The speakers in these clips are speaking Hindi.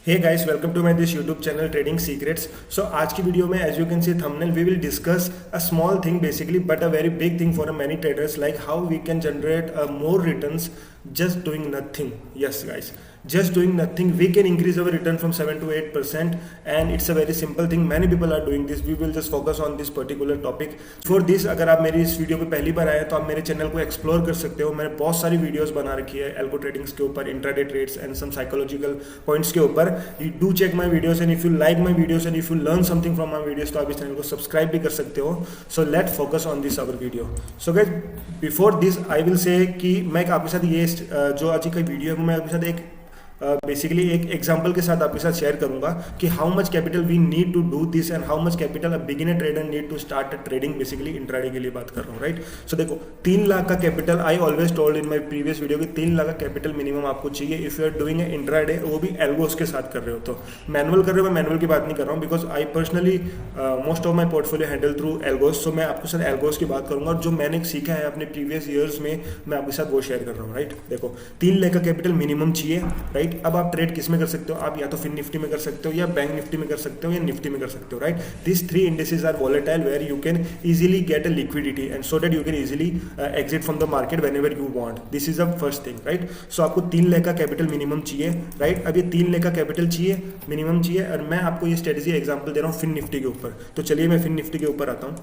Hey guys, welcome to my this YouTube channel trading secrets. So आज की वीडियो में as you can see thumbnail we will discuss a small thing basically but a very big thing for many traders, like how we can generate more returns just doing nothing. Yes guys, just doing nothing we can increase our return from 7 to 8%, and it's a very simple thing. Many people are doing this. We will just focus on this particular topic. For this, अगर आप मेरी इस वीडियो पे पहली बार आए तो आप मेरे चैनल को एक्सप्लोर कर सकते हो। मैंने बहुत सारी वीडियोस बना रखी है एल्गो ट्रेडिंग्स के ऊपर, intraday trades and some psychological points के ऊपर। You do check my videos and if you like my videos and if you learn something from my videos तो आप इस चैनल को सब्सक्राइब भी कर सकते हो। So let focus on this our video. So guys, before this I will say कि मैं आपके साथ ये जो आज का वीडियो है मैं आपके साथ एक बेसिकली एक एग्जांपल के साथ आपके साथ शेयर करूंगा कि how much capital we need to do this and how much capital a beginner trader need to start trading. Basically intraday के लिए बात कर रहा हूँ, राइट। सो देखो, 3 लाख का capital, I always told in my previous video कि 3 लाख का कैपिटल मिनिमम आपको चाहिए if you are doing intraday, वो भी एल्गोस के साथ कर रहे हो। तो मैनुअल कर रहे हो, मैं मैनुअल की बात नहीं कर रहा हूँ because I personally most of my portfolio handle through algos. So मैं आपके साथ एल्गोस की बात करूंगा और जो मैंने सीखा है अपने प्रीवियस ईयर्स में मैं आपके साथ वो शेयर कर रहा हूँ, राइट। देखो, 3 लाख का कैपिटल मिनिमम चाहिए, राइट। अब आप ट्रेड किस में कर सकते हो? आप या तो फिन निफ्टी में कर सकते हो या बैंक निफ्टी में कर सकते हो या निफ्टी में कर सकते हो, right. This 3 indices are volatile where you can easily get a liquidity and so that you can easily exit from the market whenever you want. This is the first thing, right. So आपको 3 लाख का कैपिटल मिनिमम चाहिए, राइट। अब ये 3 लाख का कैपिटल चाहिए, मिनिमम चाहिए, और मैं आपको ये स्ट्रेटेजी एग्जांपल दे रहा हूँ फिन निफ्टी के ऊपर। तो चलिए मैं फिन निफ्टी के ऊपर आता हूँ।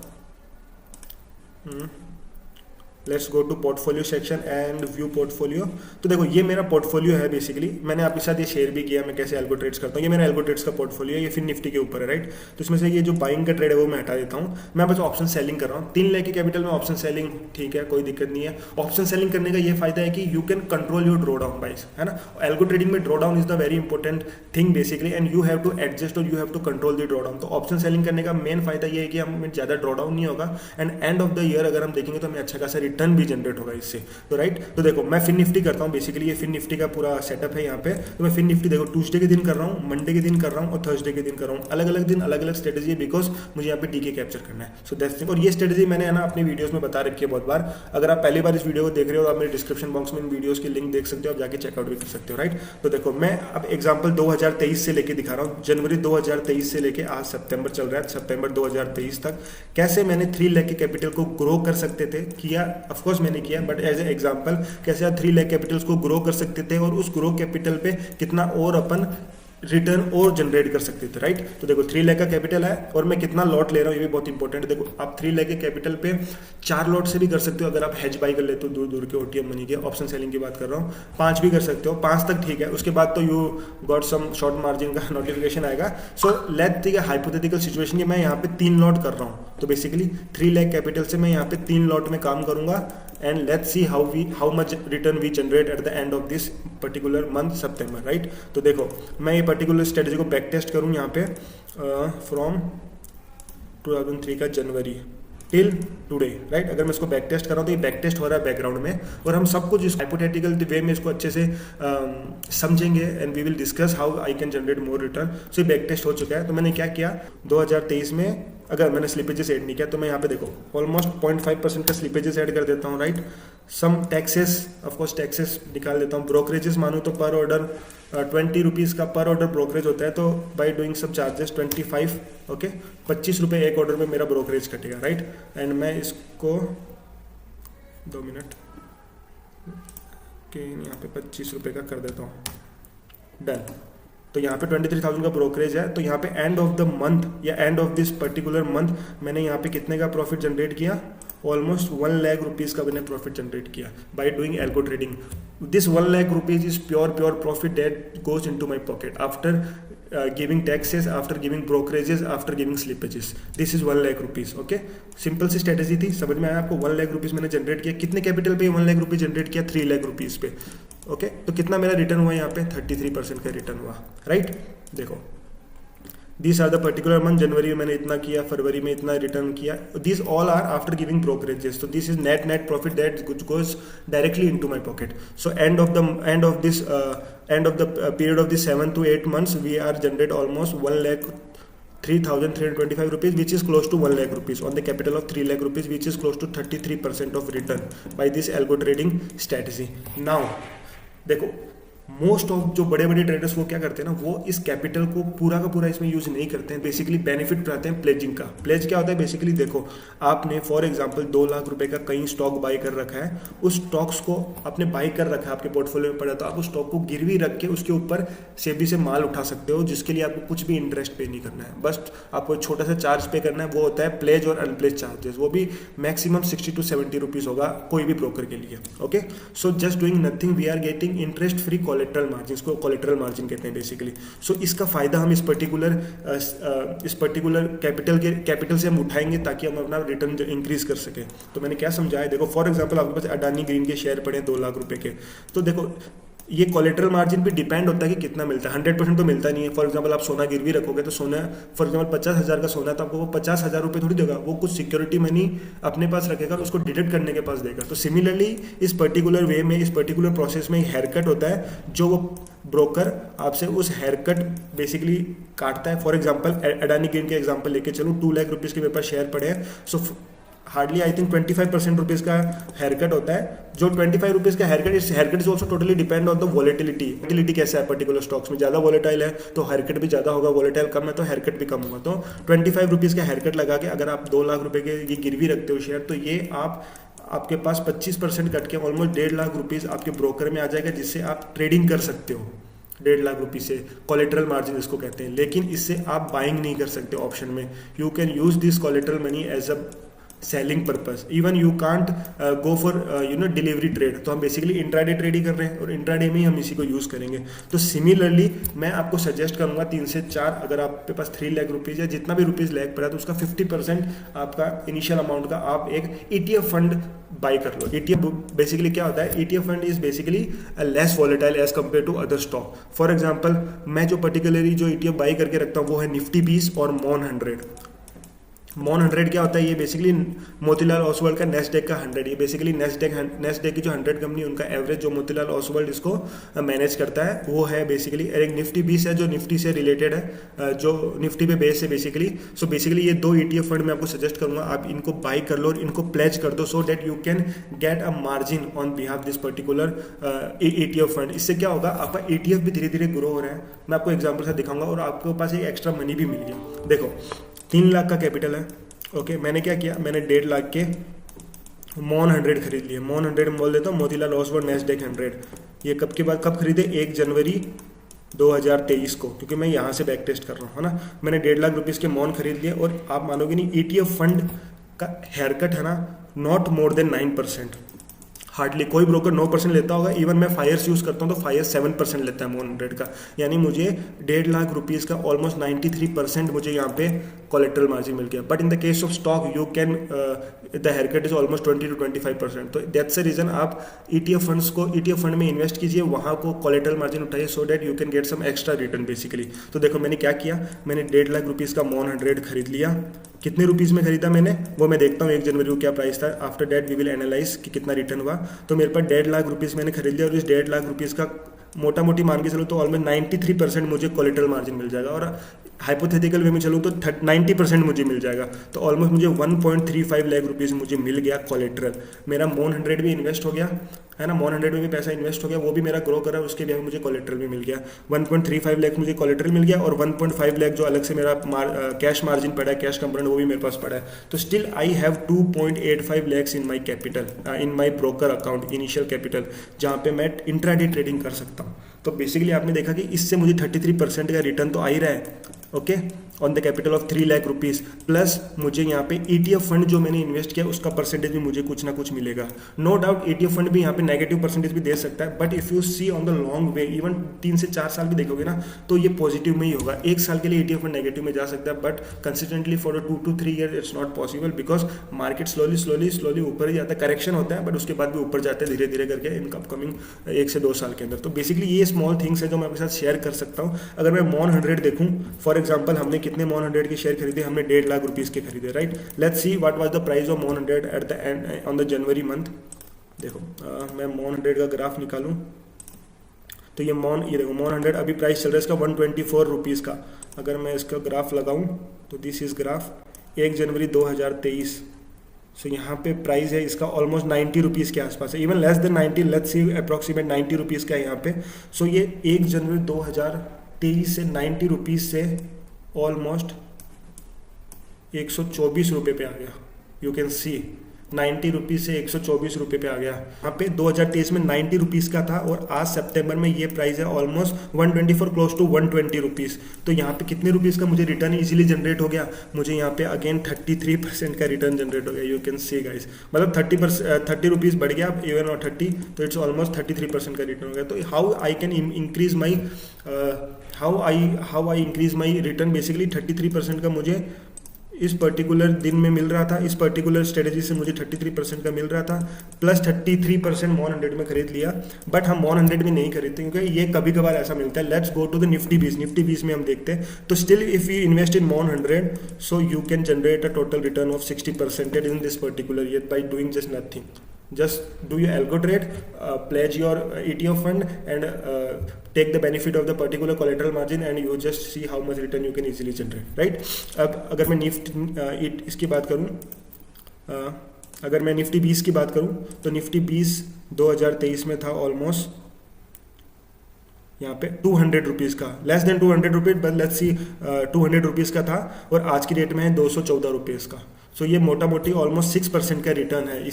Let's go to portfolio section and view portfolio. तो देखो, ये मेरा पोर्टफोलियो है। बेसिकली मैंने आपके साथ ये शेयर भी किया मैं कैसे एल्गो ट्रेड्स करता हूँ। ये मेरा एल्गो ट्रेड्स का पोर्टफोलियो है, ये फिन निफ्टी के ऊपर है, राइट। तो इसमें से ये जो बाइंग का ट्रेड है वो मैं हटा देता हूँ। मैं बस ऑप्शन सेलिंग कर रहा हूँ। 3 लाख के कैपिटल में ऑप्शन सेलिंग, ठीक है, कोई दिक्कत नहीं है। ऑप्शन सेलिंग करने का ये फायदा है कि you can control your draw down price, है ना। एल्गो ट्रेडिंग में draw down is the very important thing basically, and you have to adjust और you have to control the draw down. तो ऑप्शन सेलिंग करने का मेन फायदा ये है कि हमें ज्यादा ड्रॉ डाउन नहीं होगा and and of the year अगर हम देखेंगे तो हमें अच्छा खासा रिटर्न भी जनरेट होगा इससे। तो राइट, तो देखो मैं फिन निफ्टी करता हूँ। बेसिकली ये फिन निफ्टी का पूरा सेटअप है यहाँ पे। तो मैं फिन निफ्टी देखो ट्यूसडे के दिन कर रहा हूँ, मंडे के दिन कर रहा हूँ और थर्सडे के दिन कर रहा हूँ। अलग अलग दिन अलग अलग स्ट्रेटेजी है बिकॉज मुझे यहाँ पे डीके कैप्चर करना है। So that's thing. और ये स्ट्रेटेजी मैंने है ना अपनी वीडियोस में बता रखी है बहुत बार। अगर आप पहली बार इस वीडियो को देख रहे हो तो आप मेरे डिस्क्रिप्शन बॉक्स में इन वीडियोस की लिंक देख सकते हो, आप जाके चेकआउट भी कर सकते हो, राइट। तो देखो मैं अब एग्जाम्पल 2023 से लेके दिखा रहा हूँ। जनवरी 2023 से लेके आज सितंबर चल रहा है, सितंबर 2023 तक कैसे मैंने 3 लाख के कैपिटल को ग्रो कर सकते थे किया। ऑफकोर्स मैंने किया, बट एज ए एग्जाम्पल कैसे आप 3 लाख कैपिटल्स को ग्रो कर सकते थे और उस ग्रो कैपिटल पे कितना और अपन रिटर्न और जनरेट कर सकते थे, राइट। तो देखो 3 लाख का कैपिटल है और मैं कितना लॉट ले रहा हूँ ये भी बहुत इंपॉर्टेंट है। देखो आप 3 लाख के कैपिटल पे 4 लॉट से भी कर सकते हो अगर आप हेज बाई कर लेते हो दूर दूर के ओटीएम मनी के। ऑप्शन सेलिंग की बात कर रहा हूँ। 5 भी कर सकते हो, 5 तक ठीक है। उसके बाद तो you got some short margin का नोटिफिकेशन आएगा। So let's take a hypothetical situation कि मैं यहाँ पे 3 लॉट कर रहा हूँ। तो बेसिकली 3 लाख कैपिटल से मैं यहाँ पे 3 लॉट में काम करूंगा and let's see how much return we generate at the end of this particular month September, right। तो देखो मैं ये पर्टिकुलर स्ट्रेटेजी को बैक टेस्ट करूँ यहाँ पे फ्रॉम 2003 का जनवरी टिल टुडे, राइट। अगर मैं इसको बैक टेस्ट कर रहा हूँ तो ये बैक टेस्ट हो रहा है बैकग्राउंड में और हम सब कुछ इस हाइपोथेटिकल वे में इसको अच्छे से समझेंगे and we will discuss how I can generate more return. So ये बैक टेस्ट हो चुका है। तो मैंने क्या किया 2023 में, अगर मैंने स्लिपेजेस ऐड नहीं किया तो मैं यहाँ पे देखो ऑलमोस्ट 0.5% का स्लिपेजेस ऐड कर देता हूँ, राइट। सम टैक्सेस, ऑफकोर्स टैक्सेस निकाल देता हूँ। ब्रोकरेजेस मानूँ तो पर ऑर्डर 20 रुपीज़ का पर ऑर्डर ब्रोकरेज होता है। तो बाई डूइंग सब चार्जेस 25, ओके, 25 रुपये एक ऑर्डर में मेरा ब्रोकरेज कटेगा, राइट। एंड मैं इसको 2 मिनट के यहाँ पे 25 रुपये का कर देता हूँ, डन। तो यहाँ पे 23,000 का ब्रोकरेज है। तो यहाँ पे एंड ऑफ द मंथ या end of this particular month मैंने यहाँ पे कितने का प्रॉफिट जनरेट किया? ऑलमोस्ट 1 लाख रुपीज़ का मैंने प्रॉफिट जनरेट किया by doing algo trading. This 1 lakh rupees is pure profit that goes into my pocket after giving taxes, after giving brokerages, after giving slippages. This is 1 lakh rupees, okay. Simple सी स्ट्रेटेजी थी, समझ में आया आपको। 1 लाख रुपीज़ मैंने जनरेट किया। कितने कैपिटल पे 1 लाख रुपीज़ जनरेट किया? 3 लाख रुपीज़ पे, ओके। तो कितना मेरा रिटर्न हुआ यहाँ पे? 33% का रिटर्न हुआ, राइट। देखो These are the particular month. जनवरी में मैंने इतना किया, फरवरी में इतना रिटर्न किया. These all are after giving brokerages. So this is net profit that goes directly into my pocket. So end of the period of the 7 to 8 months, we are generate almost 1,03,325 rupees, which is close to 1 lakh rupees on the capital of 3 lakh rupees, which is close to 33% of return by this algo trading strategy. Now देखो मोस्ट ऑफ जो बड़े बड़े ट्रेडर्स वो क्या करते हैं ना, वो इस कैपिटल को पूरा का पूरा इसमें यूज नहीं करते हैं। बेसिकली बेनिफिट उठाते हैं प्लेजिंग का। प्लेज क्या होता है बेसिकली, देखो आपने फॉर एग्जांपल 2 लाख रुपए का कहीं स्टॉक बाई कर रखा है, उस स्टॉक्स को आपने बाई कर रखा है, आपके पोर्टफोलियो में पड़ा, तो आप उस स्टॉक को गिरवी रख के उसके ऊपर सेबी से माल उठा सकते हो, जिसके लिए आपको कुछ भी इंटरेस्ट पे नहीं करना है, बस आपको छोटा सा चार्ज पे करना है, वो होता है प्लेज और अनप्लेज चार्जेस। वो भी मैक्सिमम 60 to 70 रुपीज होगा कोई भी ब्रोकर के लिए। Okay, so just doing nothing we are getting interest free collateral margin, इसको कोलेटरल मार्जिन कहते हैं बेसिकली। सो इसका फायदा हम इस पर्टिकुलर कैपिटल से हम उठाएंगे ताकि हम अपना रिटर्न इंक्रीज कर सके। तो मैंने क्या समझाया, देखो फॉर एग्जांपल आपके पास अडानी ग्रीन के शेयर पड़े 2 लाख रुपए के, तो देखो ये कोलेटरल मार्जिन भी डिपेंड होता है कि कितना मिलता है। 100% तो मिलता नहीं है। फॉर एग्जांपल आप सोना गिरवी रखोगे तो सोना फॉर एग्जांपल 50,000 का सोना, तो आपको वो 50,000 रुपये थोड़ी देगा, वो कुछ सिक्योरिटी मनी अपने पास रखेगा और उसको डिडक्ट करने के पास देगा। तो सिमिलरली इस पर्टिकुलर वे में, इस पर्टिकुलर प्रोसेस में एक हेयरकट होता है जो वो ब्रोकर आपसे उस हेयरकट बेसिकली काटता है। फॉर एग्जाम्पल अडानी ग्रीन के एग्जाम्पल लेके चलो, 2 लाख रुपीज़ के मेरे पास शेयर पड़े हैं, सो हार्डली आई थिंक 25% रुपीज़ का हेयरकट होता है। जो 25 रुपीज़ का हेयरकट, इस haircut is also totally depend on the volatility. Volatility कैसा है पर्टिकुलर स्टॉक्स में, ज़्यादा वॉलेटाइल है तो हेयरकट भी ज़्यादा होगा, वॉलेटाइल कम है तो हेयरकट भी कम होगा। तो 25 रुपीज़ का हेयरकट लगा के अगर आप 2 लाख रुपए के ये गिरवी रखते हो शेयर, तो ये आपके पास 25% कट के ऑलमोस्ट 1.5 लाख रुपीज़ आपके ब्रोकर में आ जाएगा, जिससे आप ट्रेडिंग कर सकते हो 1.5 लाख रुपये से। कोलेटरल मार्जिन इसको कहते हैं। लेकिन इससे आप बाइंग नहीं कर सकते ऑप्शन में। You can use this collateral money as a selling purpose. Even you can't go for delivery trade. तो हम बेसिकली इंट्राडे ट्रेड ही कर रहे हैं और इंट्राडे में ही हम इसी को यूज़ करेंगे। तो सिमिलरली मैं आपको सजेस्ट करूंगा 3 से 4, अगर आपके पास 3 लाख रुपीज़ या जितना भी रुपीज़ लैग पड़ा तो उसका 50% आपका इनिशियल अमाउंट का आप एक ETF फंड बाई कर लो। ETF बेसिकली क्या होता है, ETF fund is basically less volatile as compare to other stock. For example मैं जो पर्टिकुलरली जो ETF बाई करके रखता हूँ वो है निफ्टी 20 और मॉन 100। मॉन 100 क्या होता है, ये बेसिकली मोतीलाल ओसवाल का नेस्डेक का 100। ये बेसिकली नेस्डेक की जो 100 कंपनी उनका एवरेज जो मोतीलाल ओसवाल इसको मैनेज करता है वो है बेसिकली। एक निफ्टी 20 है जो निफ्टी से रिलेटेड है, जो निफ्टी पे बेस है बेसिकली। सो बेसिकली ये 2 ETF फंड मैं आपको सजेस्ट करूंगा, आप इनको बाई कर लो और इनको प्लेज कर दो, सो that you can get a margin on behalf this particular ETF fund. इससे क्या होगा, आपका ETF भी धीरे धीरे ग्रो हो रहा है। मैं आपको एग्जाम्पल से दिखाऊंगा और आपके पास एक एक्स्ट्रा मनी भी मिल गया। देखो 3 लाख का कैपिटल है। ओके, मैंने क्या किया, मैंने 1.5 लाख के मॉन 100 खरीद लिए। मॉन 100 में बोल देता हूँ मोतीलाल ओसवाल नेस्डेक 100। ये कब खरीदे, 1 जनवरी 2023 को, क्योंकि मैं यहाँ से बैक टेस्ट कर रहा हूँ, है ना। मैंने 1.5 लाख रुपीज़ के मॉन खरीद लिए और आप मानोगे नहीं, ETF फंड का हेयरकट है ना, नॉट मोर देन 9%। हार्डली कोई ब्रोकर 9% लेता होगा। इवन मैं फायर्स यूज़ करता हूँ तो फायर 7% लेता है मॉन 100 का। यानी मुझे 1.5 लाख रुपीज़ का ऑलमोस्ट 93% मुझे यहाँ पे कोलेटरल मार्जिन मिल गया। But in the case of stock you can the haircut is almost 20 to 25%। तो दैट्स द रीज़न आप ETF फंड में इन्वेस्ट कीजिए, वहाँ को कोलेटरल मार्जिन उठाइए, so that you can get some extra return basically. तो देखो मैंने क्या किया, मैंने 1.5 लाख रुपीज़ का मॉन 100 खरीद लिया। कितने रुपीज़ में खरीदा मैंने, वो मैं देखता हूँ 1 जनवरी को क्या प्राइस था। After that we will analyse कि कितना रिटर्न हुआ। तो मेरे पास 1.5 लाख रुपीज़ मैंने खरीद लिया और इस 1.5 लाख रुपीज़ का मोटा मोटी मान के चलो तो ऑलमोस्ट 93% मुझे कोलेटरल मार्जिन मिल जाएगा। और हाइपोथेटिकल वे में चलूँ तो 90% मुझे मिल जाएगा। तो ऑलमोस्ट मुझे 1.35 लाख रुपीज़ मुझे मिल गया कोलेटरल। मेरा मॉन 100 भी इन्वेस्ट हो गया, है ना, मॉन 100 में भी पैसा इन्वेस्ट हो गया, वो भी मेरा ग्रो करा, उसके भी मुझे कोलेटरल भी मिल गया। 1.35 लाख मुझे कोलेटरल मिल गया और 1.5 लाख जो अलग से मेरा कैश मार्जिन पड़ा है, कैश कंपोनेंट, वो भी मेरे पास पड़ा है। तो still I have 2.85 lakhs in my capital, in my broker account, initial capital, जहाँ पे मैं इंट्राडे ट्रेडिंग कर सकता हूँ। तो बेसिकली आपने देखा कि इससे मुझे 33% का रिटर्न तो आ ही रहा है। Okay, on the capital of 3 lakh rupees, plus मुझे यहाँ पे ETF फंड जो मैंने इन्वेस्ट किया उसका परसेंटेज भी मुझे कुछ ना कुछ मिलेगा। नो डाउट ETF फंड भी यहाँ पे नेगेटिव परसेंटेज भी दे सकता है, but if you see on the long way, even 3 से 4 साल भी देखोगे ना तो ये पॉजिटिव में ही होगा। 1 साल के लिए ETF फंड नेगेटिव में जा सकता है, but consistently for 2 to 3 years it's not possible, because market slowly ऊपर ही जाता है। करेक्शन होता है बट उसके बाद भी ऊपर जाते हैं धीरे धीरे करके इन अपकमिंग 1 से 2 साल के अंदर। तो बेसिकली ये स्मॉल थिंग्स है जो मैं आपके साथ शेयर कर सकता हूँ। अगर मैं मॉन 100 देखूँ, फॉर एग्जाम्पल हमने कितने मॉन 100 के शेयर खरीदे, हमने 1.5 लाख रुपीज़ के खरीदे, right. Let's see what was the price of MON 100 at the end on the January month. देखो मैं मॉन 100 का ग्राफ निकालूं तो ये देखो मॉन 100 अभी प्राइस चल रहा है इसका 124 रुपीज़ का। अगर मैं इसका ग्राफ लगाऊं तो दिस इज ग्राफ 1 जनवरी 2023, सो यहाँ पे प्राइस है इसका ऑलमोस्ट 90 रुपीज़ के आसपास है, even less than 90, let's see approximate 90 rupees का है यहाँ पे। सो ये 1 जनवरी 2023 से 90 रुपीज़ से ऑलमोस्ट 124 रुपये पे आ गया। यू कैन सी 90 रुपीज़ से 124 रुपये पे आ गया। यहाँ पे 2023 में 90 रुपीज़ का था और आज सितंबर में ये प्राइस है ऑलमोस्ट 124, क्लोज टू 120 रुपीज़। तो यहाँ पे कितने रुपीज़ का मुझे रिटर्न इजीली जनरेट हो गया, मुझे यहाँ पे अगेन 33% का रिटर्न जनरेट हो गया। यू कैन सी गाइस, मतलब 30 रुपीज़ बढ़ गया इवन और 30, तो इट्स ऑलमोस्ट 33% का रिटर्न हो गया। तो how I can increase my how I increase my return, basically 33% का मुझे इस पर्टिकुलर दिन में मिल रहा था, इस पर्टिकुलर स्ट्रेटेजी से मुझे 33% का मिल रहा था, प्लस 33% मॉन 100 में खरीद लिया। बट हम मॉन 100 में नहीं खरीदते क्योंकि ये कभी कभार ऐसा मिलता है। Let's go to the Nifty 20, Nifty 20 में हम देखते हैं तो still if you invest in MON 100, so you can generate a total return of 60% in this particular year by doing just nothing. Just do your algo trade, pledge your ETF fund and take the benefit of the particular collateral margin and you just see how much return you can easily generate, right? अब अगर मैं इसकी बात करूँ, अगर मैं निफ्टी 20 की बात करूँ तो निफ्टी 20 2023 में था ऑलमोस्ट यहाँ पे 200 रुपीज़ का, less than 200 rupees, but let's see 200 rupees का था और आज की डेट में है 214 रुपीज़ का। सो ये मोटा मोटी ऑलमोस्ट 6% का रिटर्न है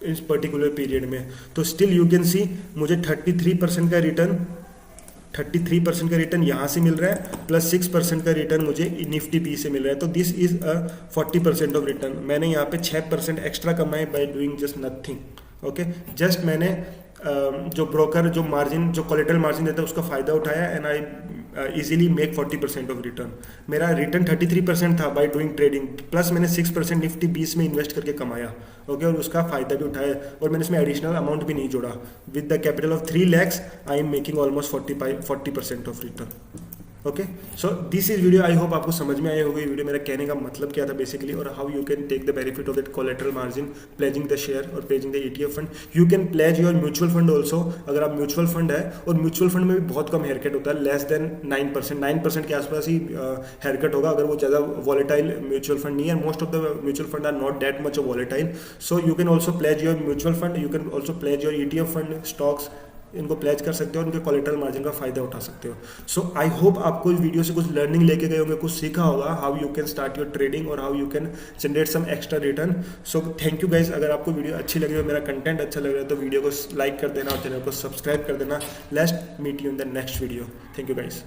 इस पर्टिकुलर पीरियड में। तो स्टिल यू कैन सी मुझे 33% का रिटर्न यहाँ से मिल रहा है, प्लस 6% का रिटर्न मुझे निफ्टी 20 से मिल रहा है। तो this is a 40% of return. मैंने यहाँ पे 6% एक्स्ट्रा कमाए by doing just nothing. Okay, just मैंने जो ब्रोकर जो मार्जिन जो कोलेटरल मार्जिन देता है उसका फ़ायदा उठाया and I easily make 40% of return. मेरा रिटर्न 33% था बाय डूइंग ट्रेडिंग, प्लस मैंने 6% निफ्टी 20 में इन्वेस्ट करके कमाया। ओके, और उसका फ़ायदा भी उठाया और मैंने इसमें एडिशनल अमाउंट भी नहीं जोड़ा। With the capital of 3 lakhs I am making almost 40% of return. Okay, so this is video, I hope आपको समझ में आया होगा ये वीडियो मेरा कहने का मतलब क्या था बेसिकली, और how you can take the benefit of that collateral margin, pledging the share और pledging the ETF fund. You can pledge your mutual fund also, अगर आप म्यूचुअल फंड है, और म्यूचुअल फंड में भी बहुत कम हेयरकट होता है, लेस देन 9% के आसपास ही हेयरकट होगा अगर वो ज़्यादा वॉलेटाइल म्यूचुअल फंड नहीं है। Most of the mutual fund are not that much volatile, so you can also pledge your mutual fund, you can also pledge your ETF fund, stocks, इनको प्लेज कर सकते हो और उनके कोलेटरल मार्जिन का फायदा उठा सकते हो। सो आई होप आपको इस वीडियो से कुछ लर्निंग लेके गए होंगे, कुछ सीखा होगा, how you can start your trading और how you can generate some extra return. So thank you guys. अगर आपको वीडियो अच्छी लगी हो, मेरा कंटेंट अच्छा लग रहा है तो वीडियो को लाइक कर देना और चैनल को सब्सक्राइब कर देना। Let's meet you in the next video. Thank you guys.